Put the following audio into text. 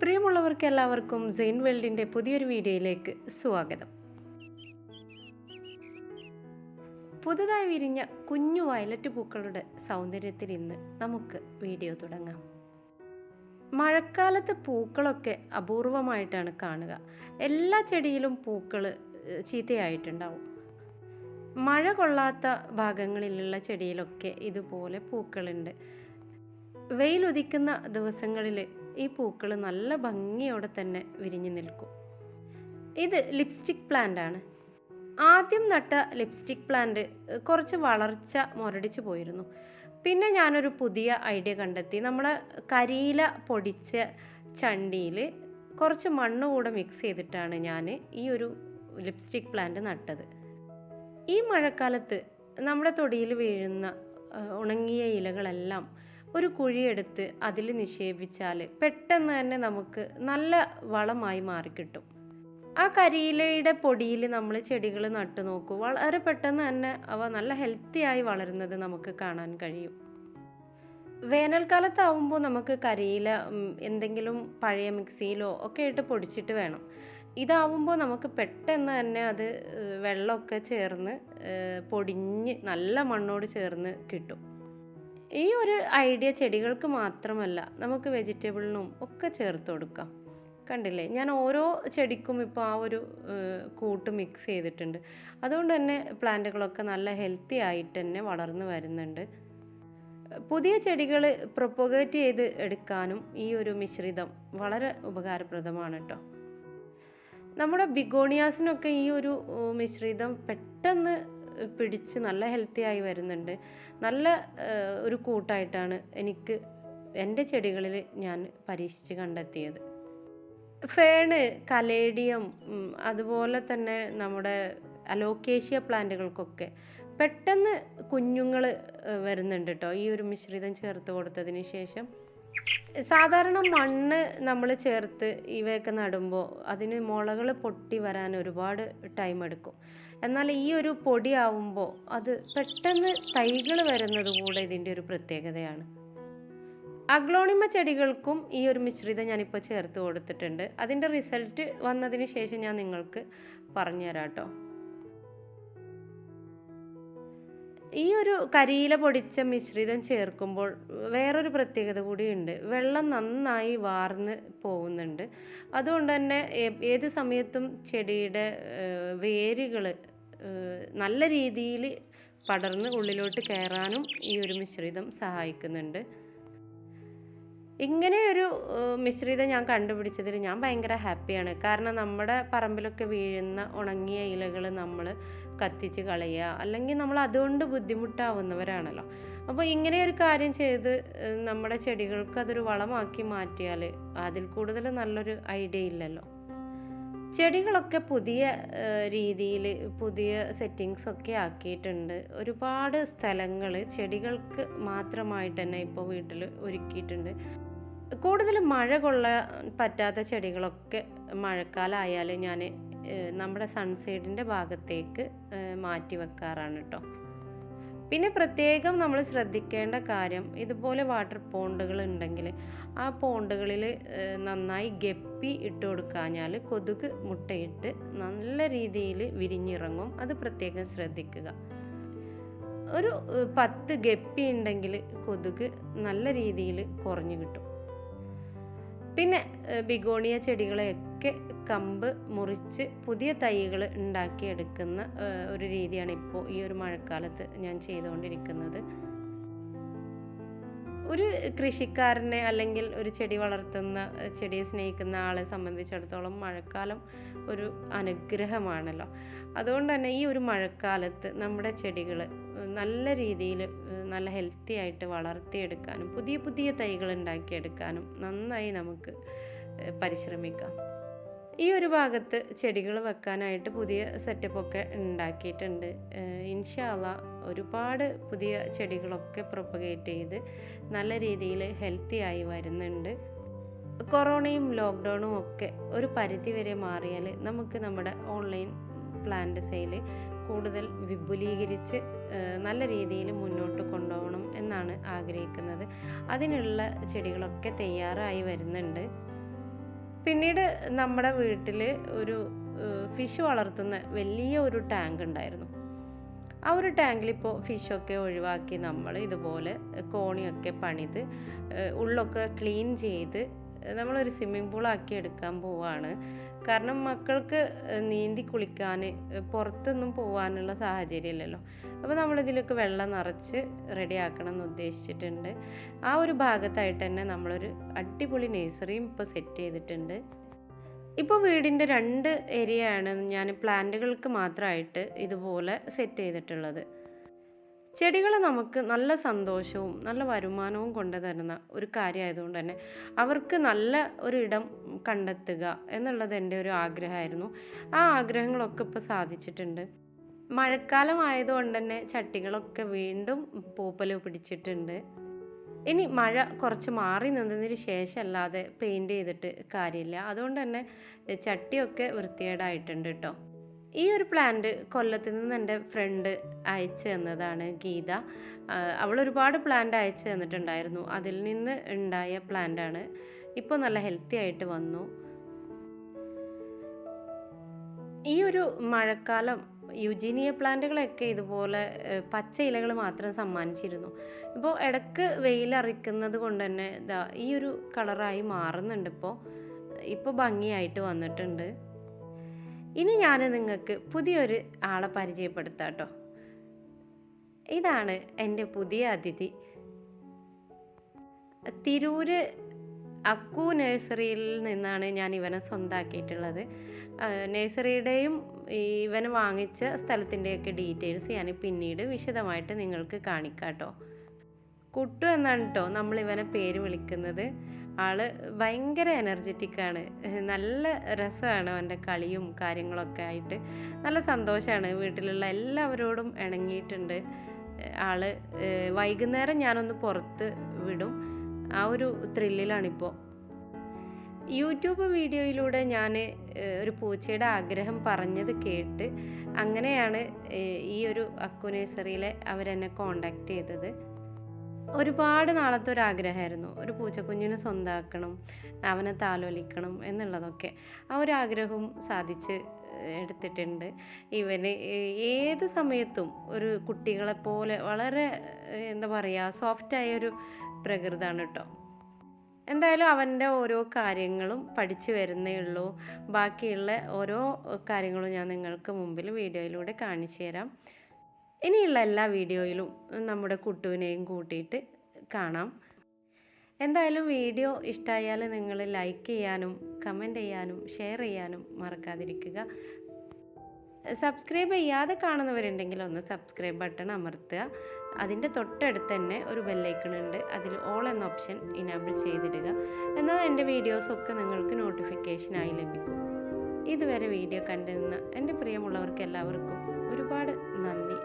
പ്രിയമുള്ളവർക്ക് എല്ലാവർക്കും സെയിൻ വേൾഡിൻ്റെ പുതിയൊരു വീഡിയോയിലേക്ക് സ്വാഗതം. പുതുതായി വിരിഞ്ഞ കുഞ്ഞു വയലറ്റ് പൂക്കളുടെ സൗന്ദര്യത്തിൽ ഇന്ന് നമുക്ക് വീഡിയോ തുടങ്ങാം. മഴക്കാലത്ത് പൂക്കളൊക്കെ അപൂർവമായിട്ടാണ് കാണുക. എല്ലാ ചെടിയിലും പൂക്കൾ ചീത്തയായിട്ടുണ്ടാവും. മഴ കൊള്ളാത്ത ഭാഗങ്ങളിലുള്ള ചെടിയിലൊക്കെ ഇതുപോലെ പൂക്കളുണ്ട്. വെയിലുദിക്കുന്ന ദിവസങ്ങളിൽ ഈ പൂക്കൾ നല്ല ഭംഗിയോടെ തന്നെ വിരിഞ്ഞു നിൽക്കും. ഇത് ലിപ്സ്റ്റിക് പ്ലാന്റ് ആണ്. ആദ്യം നട്ട ലിപ്സ്റ്റിക് പ്ലാന്റ് കുറച്ച് വളർച്ച മുരടിച്ചു പോയിരുന്നു. പിന്നെ ഞാനൊരു പുതിയ ഐഡിയ കണ്ടെത്തി. നമ്മളെ കരിയില പൊടിച്ച ചണ്ടിയിൽ കുറച്ച് മണ്ണ് കൂടെ മിക്സ് ചെയ്തിട്ടാണ് ഞാൻ ഈ ഒരു ലിപ്സ്റ്റിക് പ്ലാന്റ് നട്ടത്. ഈ മഴക്കാലത്ത് നമ്മുടെ തൊടിയിൽ വീഴുന്ന ഉണങ്ങിയ ഇലകളെല്ലാം ഒരു കുഴിയെടുത്ത് അതിൽ നിക്ഷേപിച്ചാൽ പെട്ടെന്ന് തന്നെ നമുക്ക് നല്ല വളമായി മാറിക്കിട്ടും. ആ കരിയിലയുടെ പൊടിയിൽ നമ്മൾ ചെടികൾ നട്ടു നോക്കൂ, വളരെ പെട്ടെന്ന് തന്നെ അവ നല്ല ഹെൽത്തിയായി വളരുന്നത് നമുക്ക് കാണാൻ കഴിയും. വേനൽക്കാലത്താവുമ്പോൾ നമുക്ക് കരിയില എന്തെങ്കിലും പഴയ മിക്സിയിലോ ഒക്കെ ഇട്ട് പൊടിച്ചിട്ട് വേണം. ഇതാവുമ്പോൾ നമുക്ക് പെട്ടെന്ന് തന്നെ അത് വെള്ളമൊക്കെ ചേർന്ന് പൊടിഞ്ഞ് നല്ല മണ്ണോട് ചേർന്ന് കിട്ടും. ഈ ഒരു ഐഡിയ ചെടികൾക്ക് മാത്രമല്ല, നമുക്ക് വെജിറ്റബിളിനും ഒക്കെ ചേർത്ത് കൊടുക്കാം. കണ്ടില്ലേ, ഞാൻ ഓരോ ചെടിക്കും ഇപ്പോൾ ആ ഒരു കൂട്ട് മിക്സ് ചെയ്തിട്ടുണ്ട്. അതുകൊണ്ട് തന്നെ പ്ലാന്റുകളൊക്കെ നല്ല ഹെൽത്തി ആയിട്ട് തന്നെ വളർന്നു വരുന്നുണ്ട്. പുതിയ ചെടികൾ പ്രൊപ്പഗേറ്റ് ചെയ്ത് എടുക്കാനും ഈ ഒരു മിശ്രിതം വളരെ ഉപകാരപ്രദമാണ് കേട്ടോ. നമ്മുടെ ബിഗോണിയാസിനൊക്കെ ഈ ഒരു മിശ്രിതം പെട്ടെന്ന് പിടിച്ച് നല്ല ഹെൽത്തി ആയി വരുന്നുണ്ട്. നല്ല ഒരു കൂട്ടായിട്ടാണ് എനിക്ക് എൻ്റെ ചെടികളിൽ ഞാൻ പരീക്ഷിച്ച് കണ്ടെത്തിയത്. ഫേണ്, കലേഡിയം, അതുപോലെ തന്നെ നമ്മുടെ അലോക്കേഷ്യ പ്ലാന്റുകൾക്കൊക്കെ പെട്ടെന്ന് കുഞ്ഞുങ്ങൾ വരുന്നുണ്ട് കേട്ടോ ഈ ഒരു മിശ്രിതം ചേർത്ത് കൊടുത്തതിന് ശേഷം. സാധാരണ മണ്ണ് നമ്മൾ ചേർത്ത് ഇവയൊക്കെ നടുമ്പോൾ അതിന് മുളകൾ പൊട്ടി വരാൻ ഒരുപാട് ടൈം എടുക്കും. എന്നാൽ ഈ ഒരു പൊടിയാവുമ്പോൾ അത് പെട്ടെന്ന് തൈകൾ വരുന്നത് കൂടെ ഇതിൻ്റെ ഒരു പ്രത്യേകതയാണ്. അഗ്ലോണിമ ചെടികൾക്കും ഈ ഒരു മിശ്രിതം ഞാനിപ്പോൾ ചേർത്ത് കൊടുത്തിട്ടുണ്ട്. അതിൻ്റെ റിസൾട്ട് വന്നതിന് ശേഷം ഞാൻ നിങ്ങൾക്ക് പറഞ്ഞുതരാം കേട്ടോ. ഈ ഒരു കരിയില പൊടിച്ച മിശ്രിതം ചേർക്കുമ്പോൾ വേറൊരു പ്രത്യേകത കൂടിയുണ്ട്. വെള്ളം നന്നായി വാർന്ന് പോകുന്നുണ്ട്. അതുകൊണ്ട് തന്നെ ഏത് സമയത്തും ചെടിയുടെ വേരുകൾ നല്ല രീതിയിൽ പടർന്ന് ഉള്ളിലോട്ട് കയറാനും ഈ ഒരു മിശ്രിതം സഹായിക്കുന്നുണ്ട്. ഇങ്ങനെയൊരു മിശ്രിതം ഞാൻ കണ്ടുപിടിച്ചതിൽ ഞാൻ ഭയങ്കര ഹാപ്പിയാണ്. കാരണം നമ്മുടെ പറമ്പിലൊക്കെ വീഴുന്ന ഉണങ്ങിയ ഇലകൾ നമ്മൾ കത്തിച്ച് കളയുക, അല്ലെങ്കിൽ നമ്മൾ അതുകൊണ്ട് ബുദ്ധിമുട്ടാവുന്നവരാണല്ലോ. അപ്പോൾ ഇങ്ങനെയൊരു കാര്യം ചെയ്ത് നമ്മുടെ ചെടികൾക്ക് അതൊരു വളമാക്കി മാറ്റിയാൽ അതിൽ കൂടുതൽ നല്ലൊരു ഐഡിയ ഇല്ലല്ലോ. ചെടികളൊക്കെ പുതിയ രീതിയിൽ പുതിയ സെറ്റിങ്സൊക്കെ ആക്കിയിട്ടുണ്ട്. ഒരുപാട് സ്ഥലങ്ങൾ ചെടികൾക്ക് മാത്രമായിട്ട് തന്നെ ഇപ്പോൾ വീട്ടിൽ ഒരുക്കിയിട്ടുണ്ട്. കൂടുതൽ മഴ കൊള്ളാൻ പറ്റാത്ത ചെടികളൊക്കെ മഴക്കാലമായാൽ ഞാൻ നമ്മുടെ സൺസൈഡിൻ്റെ ഭാഗത്തേക്ക് മാറ്റി വെക്കാറാണ് കേട്ടോ. പിന്നെ പ്രത്യേകം നമ്മൾ ശ്രദ്ധിക്കേണ്ട കാര്യം, ഇതുപോലെ വാട്ടർ പോണ്ടുകൾ ഉണ്ടെങ്കിൽ ആ പോണ്ടുകളിൽ നന്നായി ഗപ്പി ഇട്ട് കൊടുക്കാഞ്ഞാൽ കൊതുക് മുട്ടയിട്ട് നല്ല രീതിയിൽ വിരിഞ്ഞിറങ്ങും. അത് പ്രത്യേകം ശ്രദ്ധിക്കുക. ഒരു 10 ഗപ്പി ഉണ്ടെങ്കിൽ കൊതുക് നല്ല രീതിയിൽ കുറഞ്ഞു കിട്ടും. പിന്നെ ബിഗോണിയ ചെടികളെയൊക്കെ കമ്പ് മുറിച്ച് പുതിയ തൈകൾ ഉണ്ടാക്കിയെടുക്കുന്ന ഒരു രീതിയാണ് ഇപ്പോൾ ഈ ഒരു മഴക്കാലത്ത് ഞാൻ ചെയ്തുകൊണ്ടിരിക്കുന്നത്. ഒരു കൃഷിക്കാരനെ അല്ലെങ്കിൽ ഒരു ചെടി വളർത്തുന്ന, ചെടിയെ സ്നേഹിക്കുന്ന ആളെ സംബന്ധിച്ചിടത്തോളം മഴക്കാലം ഒരു അനുഗ്രഹമാണല്ലോ. അതുകൊണ്ട് തന്നെ ഈ ഒരു മഴക്കാലത്ത് നമ്മുടെ ചെടികൾ നല്ല രീതിയിൽ നല്ല ഹെൽത്തി ആയിട്ട് വളർത്തിയെടുക്കാനും പുതിയ പുതിയ തൈകൾ ഉണ്ടാക്കിയെടുക്കാനും നന്നായി നമുക്ക് പരിശ്രമിക്കാം. ഈ ഒരു ഭാഗത്ത് ചെടികൾ വെക്കാനായിട്ട് പുതിയ സെറ്റപ്പൊക്കെ ഉണ്ടാക്കിയിട്ടുണ്ട്. ഇൻഷാ അല്ലാഹ് ഒരുപാട് പുതിയ ചെടികളൊക്കെ പ്രൊപ്പഗേറ്റ് ചെയ്ത് നല്ല രീതിയിൽ ഹെൽത്തി ആയി വരുന്നുണ്ട്. കൊറോണയും ലോക്ക്ഡൗണും ഒക്കെ ഒരു പരിധി വരെ മാറിയാൽ നമുക്ക് നമ്മുടെ ഓൺലൈൻ പ്ലാന്റ് സെയിൽ കൂടുതൽ വിപുലീകരിച്ച് നല്ല രീതിയിൽ മുന്നോട്ട് കൊണ്ടുപോകണം എന്നാണ് ആഗ്രഹിക്കുന്നത്. അതിനുള്ള ചെടികളൊക്കെ തയ്യാറായി വരുന്നുണ്ട്. പിന്നീട് നമ്മുടെ വീട്ടിൽ ഒരു ഫിഷ് വളർത്തുന്ന വലിയ ഒരു ടാങ്ക് ഉണ്ടായിരുന്നു. ആ ഒരു ടാങ്കിലിപ്പോൾ ഫിഷൊക്കെ ഒഴിവാക്കി നമ്മൾ ഇതുപോലെ കോണിയൊക്കെ പണിത് ഉള്ളൊക്കെ ക്ലീൻ ചെയ്ത് നമ്മളൊരു സ്വിമ്മിംഗ് പൂളാക്കി എടുക്കാൻ പോവാണ്. കാരണം മക്കൾക്ക് നീന്തി കുളിക്കാൻ പുറത്തൊന്നും പോകാനുള്ള സാഹചര്യമില്ലല്ലോ. അപ്പോൾ നമ്മളിതിലൊക്കെ വെള്ളം നിറച്ച് റെഡിയാക്കണം എന്ന് ഉദ്ദേശിച്ചിട്ടുണ്ട്. ആ ഒരു ഭാഗത്തായിട്ട് തന്നെ നമ്മളൊരു അടിപൊളി നഴ്സറിയും ഇപ്പോൾ സെറ്റ് ചെയ്തിട്ടുണ്ട്. ഇപ്പോൾ വീടിൻ്റെ 2 ഏരിയയാണ് ഞാൻ പ്ലാന്റുകൾക്ക് മാത്രമായിട്ട് ഇതുപോലെ സെറ്റ് ചെയ്തിട്ടുള്ളത്. ചെടികൾ നമുക്ക് നല്ല സന്തോഷവും നല്ല വരുമാനവും കൊണ്ട് തരുന്ന ഒരു കാര്യമായതുകൊണ്ട് തന്നെ അവർക്ക് നല്ല ഒരു ഇടം കണ്ടെത്തുക എന്നുള്ളത് എൻ്റെ ഒരു ആഗ്രഹമായിരുന്നു. ആ ആഗ്രഹങ്ങളൊക്കെ ഇപ്പോൾ സാധിച്ചിട്ടുണ്ട്. മഴക്കാലം ആയതുകൊണ്ട് തന്നെ ചട്ടികളൊക്കെ വീണ്ടും പൂപ്പൽ പിടിച്ചിട്ടുണ്ട്. ഇനി മഴ കുറച്ച് മാറി നിന്നതിന് ശേഷമല്ലാതെ പെയിൻറ് ചെയ്തിട്ട് കാര്യമില്ല. അതുകൊണ്ട് തന്നെ ചട്ടിയൊക്കെ വൃത്തികേടായിട്ടുണ്ട് കേട്ടോ. ഈ ഒരു പ്ലാന്റ് കൊല്ലത്ത് നിന്ന് എൻ്റെ ഫ്രണ്ട് അയച്ചു തന്നതാണ് ഗീത. അവളൊരുപാട് പ്ലാന്റ് അയച്ചു തന്നിട്ടുണ്ടായിരുന്നു. അതിൽ നിന്ന് ഉണ്ടായ പ്ലാന്റാണ്. ഇപ്പോൾ നല്ല ഹെൽത്തി ആയിട്ട് വന്നു. ഈ ഒരു മഴക്കാലം യുജീനിയ പ്ലാന്റുകളൊക്കെ ഇതുപോലെ പച്ച ഇലകൾ മാത്രം സമ്മാനിച്ചിരുന്നു. ഇപ്പോൾ ഇടയ്ക്ക് വെയിലറിക്കുന്നത് കൊണ്ട് തന്നെ ഈ ഒരു കളറായി മാറുന്നുണ്ട്. ഇപ്പോൾ ഭംഗിയായിട്ട് വന്നിട്ടുണ്ട്. ഇനി ഞാൻ നിങ്ങൾക്ക് പുതിയൊരു ആളെ പരിചയപ്പെടുത്താം കേട്ടോ. ഇതാണ് എൻ്റെ പുതിയ അതിഥി. തിരൂര് അക്കു നഴ്സറിയിൽ നിന്നാണ് ഞാൻ ഇവനെ സ്വന്തമാക്കിയിട്ടുള്ളത്. നഴ്സറിയുടെയും ഇവനെ വാങ്ങിച്ച സ്ഥലത്തിൻ്റെയൊക്കെ ഡീറ്റെയിൽസ് ഞാൻ പിന്നീട് വിശദമായിട്ട് നിങ്ങൾക്ക് കാണിക്കാം കേട്ടോ. കുട്ടു എന്നാണ് കേട്ടോ നമ്മളിവനെ പേര് വിളിക്കുന്നത്. ആള് ഭയങ്കര എനർജറ്റിക്കാണ്. നല്ല രസമാണ് അവൻ്റെ കളിയും കാര്യങ്ങളൊക്കെ ആയിട്ട്. നല്ല സന്തോഷമാണ്. വീട്ടിലുള്ള എല്ലാവരോടും ഇണങ്ങിയിട്ടുണ്ട് ആള്. വൈകുന്നേരം ഞാനൊന്ന് പുറത്ത് വിടും. ആ ഒരു ത്രില്ലിലാണിപ്പോൾ. യൂട്യൂബ് വീഡിയോയിലൂടെ ഞാൻ ഒരു പൂച്ചയുടെ ആഗ്രഹം പറഞ്ഞത് കേട്ട് അങ്ങനെയാണ് ഈ ഒരു അക്കു നഴ്സറിയിലെ അവരെന്നെ കോണ്ടാക്ട് ചെയ്തത്. ഒരുപാട് നാളത്തെ ഒരു ആഗ്രഹമായിരുന്നു ഒരു പൂച്ചക്കുഞ്ഞിനെ സ്വന്തമാക്കണം, അവനെ താലോലിക്കണം എന്നുള്ളതൊക്കെ. ആ ഒരു ആഗ്രഹവും സാധിച്ച് എടുത്തിട്ടുണ്ട്. ഇവന് ഏത് സമയത്തും ഒരു കുട്ടികളെപ്പോലെ വളരെ എന്താ പറയുക സോഫ്റ്റായൊരു പ്രകൃതമാണ് കേട്ടോ. എന്തായാലും അവൻ്റെ ഓരോ കാര്യങ്ങളും പഠിച്ചു വരുന്നേ ഉള്ളൂ. ബാക്കിയുള്ള ഓരോ കാര്യങ്ങളും ഞാൻ നിങ്ങൾക്ക് മുമ്പിൽ വീഡിയോയിലൂടെ കാണിച്ചു തരാം. ഇനിയുള്ള എല്ലാ വീഡിയോയിലും നമ്മുടെ കുട്ടുവിനെയും കൂട്ടിയിട്ട് കാണാം. എന്തായാലും വീഡിയോ ഇഷ്ടമായാൽ നിങ്ങൾ ലൈക്ക് ചെയ്യാനും കമൻറ്റ് ചെയ്യാനും ഷെയർ ചെയ്യാനും മറക്കാതിരിക്കുക. സബ്സ്ക്രൈബ് ചെയ്യാതെ കാണുന്നവരുണ്ടെങ്കിൽ ഒന്ന് സബ്സ്ക്രൈബ് ബട്ടൺ അമർത്തുക. അതിൻ്റെ തൊട്ടടുത്ത് തന്നെ ഒരു ബെല്ലൈക്കൺ ഉണ്ട്. അതിൽ ഓൾ എന്ന ഓപ്ഷൻ ഇനാബിൾ ചെയ്തിടുക. എന്നാൽ എൻ്റെ വീഡിയോസൊക്കെ നിങ്ങൾക്ക് നോട്ടിഫിക്കേഷനായി ലഭിക്കും. ഇതുവരെ വീഡിയോ കണ്ടിരുന്ന എൻ്റെ പ്രിയമുള്ളവർക്ക് എല്ലാവർക്കും ഒരുപാട് നന്ദി.